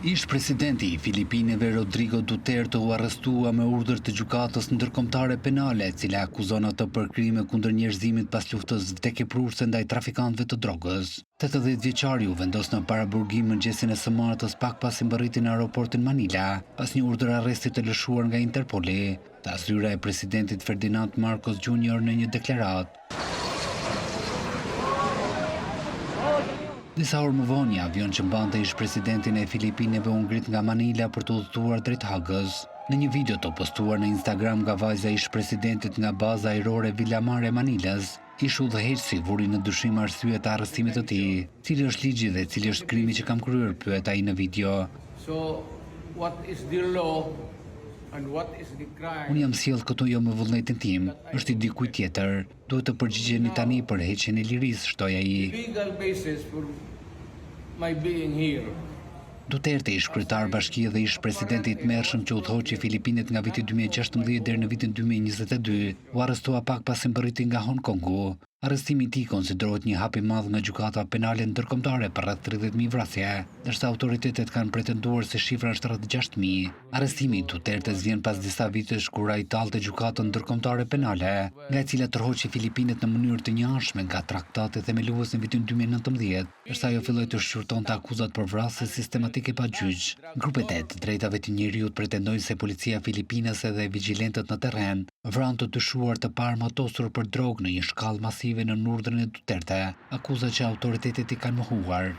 Ish presidenti i Filipineve Rodrigo Duterte u arrestua me urdhër të gjykatës ndërkombëtare penale, e cila akuzon atë për krime kundër njerëzimit pas luftës vdekjeprurëse ndaj trafikantëve të drogës. 80-vjeçari u vendos në paraburgim mëngjesin e së martës pak pasi mbërriti në aeroportin Manila, pas një urdhër arresti të lëshuar nga Interpoli, tha zyra e presidentit Ferdinand Marcos Jr. në një deklaratë. Disa orë më vonë, një avion që mbante ish presidentin e Filipineve u ngrit nga Manila për të udhëtuar drejt Hagës. Në një video të postuar në Instagram nga vajza ish presidentit nga baza ajrore Villamar e Manilas, ish udhëheqësi vuri në dyshim arsye të arrestimit të tij. Cili është ligji dhe cili është krimi që kam kryer, pyet ai në video. So, what is the law and what is the crime? Unë jam sjell këtu jo me vullnetin tim, është i dikujt tjetër. Duhet të përgjigjeni tani për heqjen e lirisë, shtoi ai. Legal basis for my being here. Duterte, ish kryetar bashkie dhe ish presidenti i tmerrshëm që udhëhoqi Filipinet nga viti 2016 deri në vitin 2022, u arrestua pak pasi mbërriti nga Hong Kongu. Arrestimi i tij konsiderohet një hap i madh nga gjykata penale ndërkombëtare për rreth 30.000 vrasje, ndërsa autoritetet kanë pretenduar se shifra është rreth 6.000. Arrestimi i Dutertes vjen pas disa vitesh kur ai tallte gjykatën ndërkombëtare penale, nga e cila tërhoqi Filipinet në mënyrë të njëanshme nga traktate themeluese në vitin 2019, ndërsa ajo filloi të shqyrtonte akuzat për vrasje sistematike pa gjyq. Grupet e të drejtave të njeriut pretendojnë se policia filipinase dhe vigjilentët në terren vranë të dyshuar të paarmatosur për drogë në një shkallë masive në urdhrin e Duterte, akuza që autoritetet i kanë mohuar.